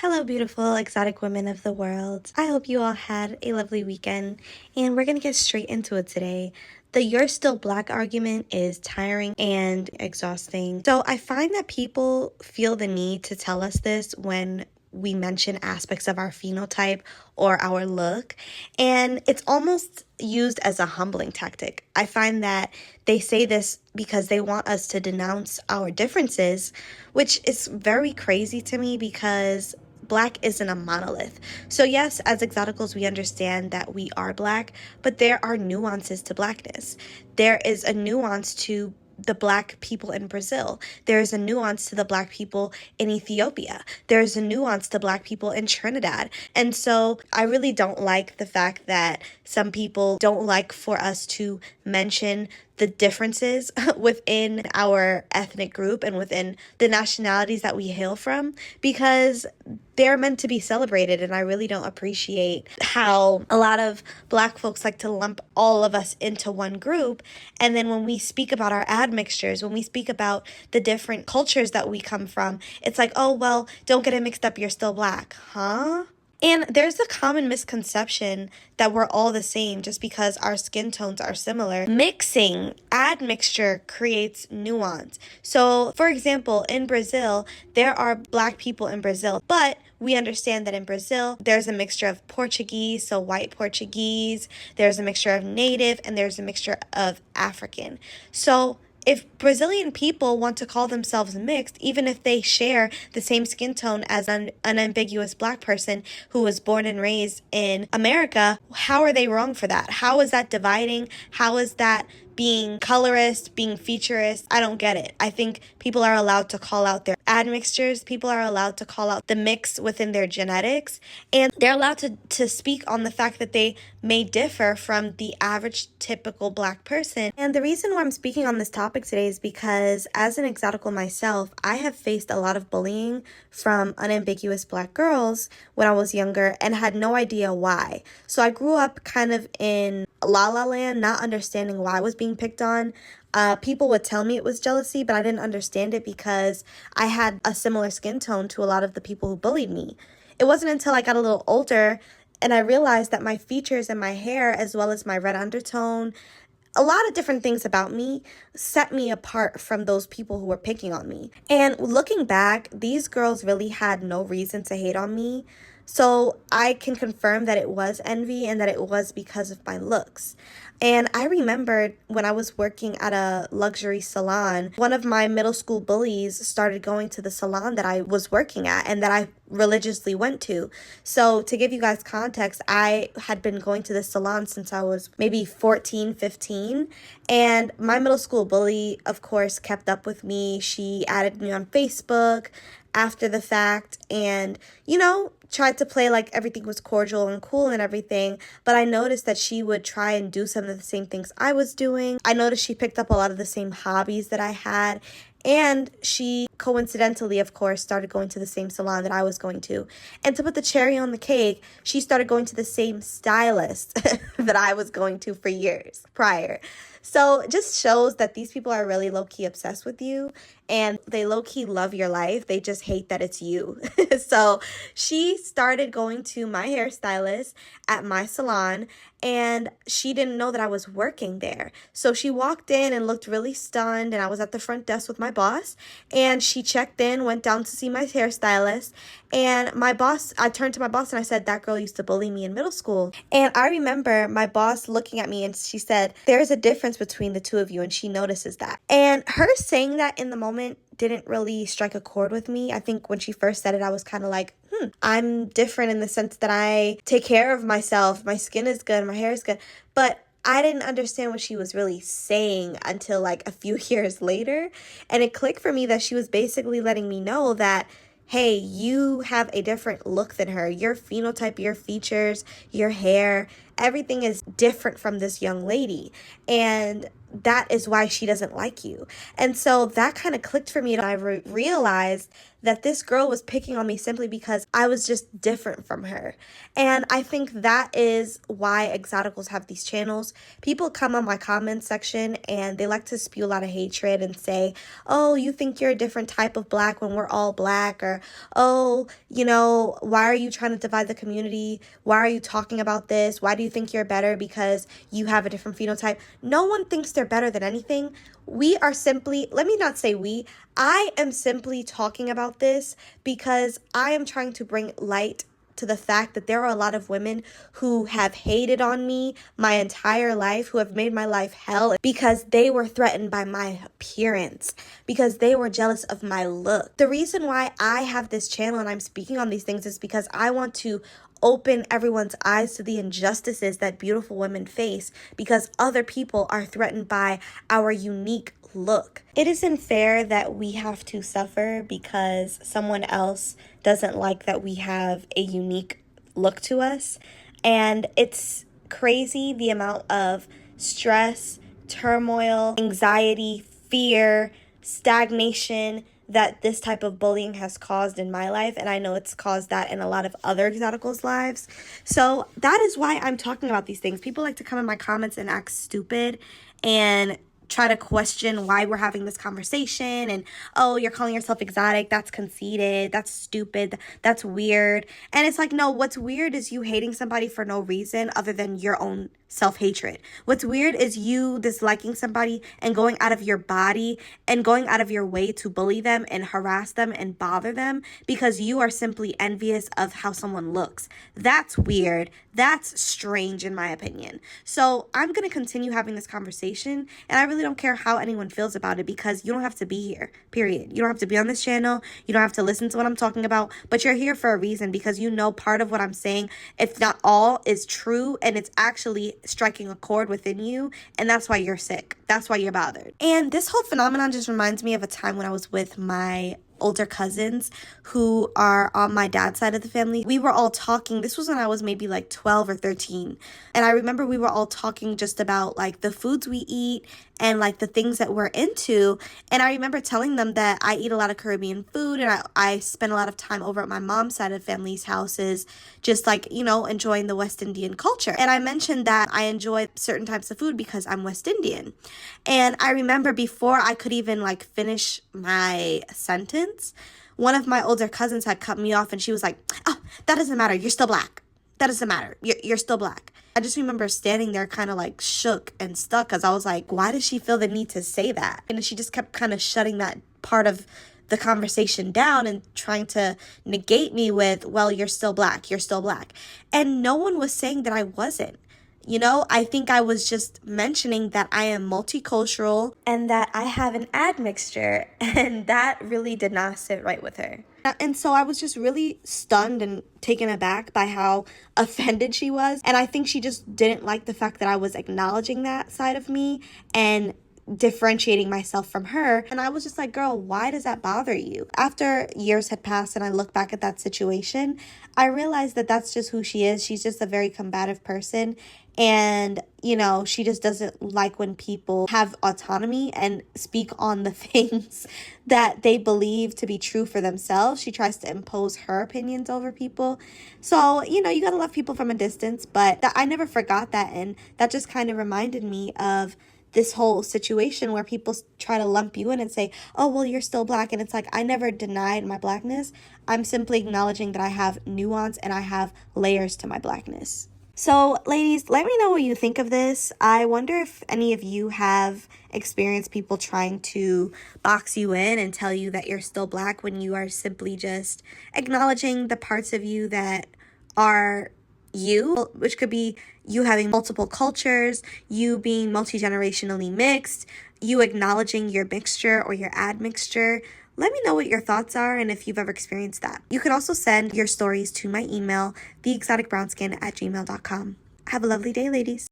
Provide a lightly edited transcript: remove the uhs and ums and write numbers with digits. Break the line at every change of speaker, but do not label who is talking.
Hello, beautiful, exotic women of the world. I hope you all had a lovely weekend, and we're gonna get straight into it today. The "you're still black" argument is tiring and exhausting. So I find that people feel the need to tell us this when we mention aspects of our phenotype or our look, and it's almost used as a humbling tactic. I find that they say this because they want us to denounce our differences, which is very crazy to me because black isn't a monolith. So yes, as exoticals, we understand that we are black, but there are nuances to blackness. There is a nuance to the black people in Brazil. There is a nuance to the black people in Ethiopia. There is a nuance to black people in Trinidad. And so I really don't like the fact that some people don't like for us to mention the differences within our ethnic group and within the nationalities that we hail from, because they're meant to be celebrated. And I really don't appreciate how a lot of black folks like to lump all of us into one group. And then when we speak about our admixtures, when we speak about the different cultures that we come from, it's like, oh, well, don't get it mixed up, you're still black. Huh? And there's a common misconception that we're all the same just because our skin tones are similar. Mixing, admixture creates nuance. So, for example, in Brazil, there are black people in Brazil, but we understand that in Brazil, there's a mixture of Portuguese, so white Portuguese, there's a mixture of native, and there's a mixture of African. So if Brazilian people want to call themselves mixed, even if they share the same skin tone as an unambiguous black person who was born and raised in America, how are they wrong for that? How is that dividing? How is that being colorist, being featurist? I don't get it. I think people are allowed to call out their admixtures. People are allowed to call out the mix within their genetics. And they're allowed to speak on the fact that they may differ from the average typical black person. And the reason why I'm speaking on this topic today is because as an exotical myself, I have faced a lot of bullying from unambiguous black girls when I was younger and had no idea why. So I grew up kind of in la la land, not understanding why I was being picked on. People would tell me it was jealousy, but I didn't understand it because I had a similar skin tone to a lot of the people who bullied me. It wasn't until I got a little older and I realized that my features and my hair, as well as my red undertone, a lot of different things about me set me apart from those people who were picking on me. And looking back, these girls really had no reason to hate on me. So I can confirm that it was envy and that it was because of my looks. And I remembered when I was working at a luxury salon, one of my middle school bullies started going to the salon that I was working at and that I religiously went to. So to give you guys context, I had been going to this salon since I was maybe 14, 15. And my middle school bully, of course, kept up with me. She added me on Facebook after the fact and, tried to play like everything was cordial and cool and everything. But I noticed that she would try and do some of the same things I was doing. I noticed she picked up a lot of the same hobbies that I had. And she coincidentally, of course, started going to the same salon that I was going to. And to put the cherry on the cake, she started going to the same stylist that I was going to for years prior. So it just shows that these people are really low-key obsessed with you and they low-key love your life. They just hate that it's you. So she started going to my hairstylist at my salon and she didn't know that I was working there. So she walked in and looked really stunned, and I was at the front desk with my boss, and she checked in, went down to see my hairstylist, and I turned to my boss and I said, that girl used to bully me in middle school. And I remember my boss looking at me and she said, there's a difference between the two of you, and she notices that. And her saying that in the moment didn't really strike a chord with me. I think when she first said it, I was kind of like, I'm different in the sense that I take care of myself. My skin is good, my hair is good. But I didn't understand what she was really saying until like a few years later. And it clicked for me that she was basically letting me know that, hey, you have a different look than her. Your phenotype, your features, your hair, everything is different from this young lady, and that is why she doesn't like you. And so that kind of clicked for me, and I realized that this girl was picking on me simply because I was just different from her. And I think that is why Exoticals have these channels. People come on my comment section and they like to spew a lot of hatred and say, oh, you think you're a different type of black when we're all black, or oh, why are you trying to divide the community? Why are you talking about this? Why do you think you're better because you have a different phenotype? No one thinks they're better than anything. We are simply, let me not say we, I am simply talking about this because I am trying to bring light to the fact that there are a lot of women who have hated on me my entire life, who have made my life hell because they were threatened by my appearance, because they were jealous of my look. The reason why I have this channel and I'm speaking on these things is because I want to open everyone's eyes to the injustices that beautiful women face because other people are threatened by our unique look. It isn't fair that we have to suffer because someone else doesn't like that we have a unique look to us. And it's crazy the amount of stress, turmoil, anxiety, fear, stagnation that this type of bullying has caused in my life, and I know it's caused that in a lot of other Exoticals' lives. So that is why I'm talking about these things. People like to come in my comments and act stupid and try to question why we're having this conversation, and oh, you're calling yourself exotic, that's conceited, that's stupid, that's weird. And it's like, no, what's weird is you hating somebody for no reason other than your own self-hatred. What's weird is you disliking somebody and going out of your body and going out of your way to bully them and harass them and bother them because you are simply envious of how someone looks. That's weird. That's strange in my opinion. So I'm going to continue having this conversation, and I really don't care how anyone feels about it because you don't have to be here, period. You don't have to be on this channel. You don't have to listen to what I'm talking about, but you're here for a reason because you know part of what I'm saying, if not all, is true, and it's actually striking a chord within you, and that's why you're sick. That's why you're bothered. And this whole phenomenon just reminds me of a time when I was with my older cousins who are on my dad's side of the family. We were all talking. This was when I was maybe like 12 or 13. And I remember we were all talking just about like the foods we eat and like the things that we're into. And I remember telling them that I eat a lot of Caribbean food, and I spend a lot of time over at my mom's side of the family's houses, just like, enjoying the West Indian culture. And I mentioned that I enjoy certain types of food because I'm West Indian. And I remember before I could even like finish my sentence, one of my older cousins had cut me off, and she was like, oh, that doesn't matter. You're still black. That doesn't matter. You're still black. I just remember standing there kind of like shook and stuck because I was like, why does she feel the need to say that? And she just kept kind of shutting that part of the conversation down and trying to negate me with, well, you're still black. You're still black. And no one was saying that I wasn't. I think I was just mentioning that I am multicultural and that I have an admixture, and that really did not sit right with her. And so I was just really stunned and taken aback by how offended she was. And I think she just didn't like the fact that I was acknowledging that side of me and differentiating myself from her. And I was just like, girl, why does that bother you? After years had passed and I look back at that situation, I realized that that's just who she is. She's just a very combative person. And, she just doesn't like when people have autonomy and speak on the things that they believe to be true for themselves. She tries to impose her opinions over people. So, you gotta love people from a distance. But I never forgot that. And that just kind of reminded me of this whole situation where people try to lump you in and say, oh, well, you're still black. And it's like, I never denied my blackness. I'm simply acknowledging that I have nuance and I have layers to my blackness. So, ladies, let me know what you think of this. I wonder if any of you have experienced people trying to box you in and tell you that you're still black when you are simply just acknowledging the parts of you that are you, which could be you having multiple cultures, you being multi-generationally mixed, you acknowledging your mixture or your admixture. Let me know what your thoughts are and if you've ever experienced that. You can also send your stories to my email, theexoticbrownskin@gmail.com. Have a lovely day, ladies.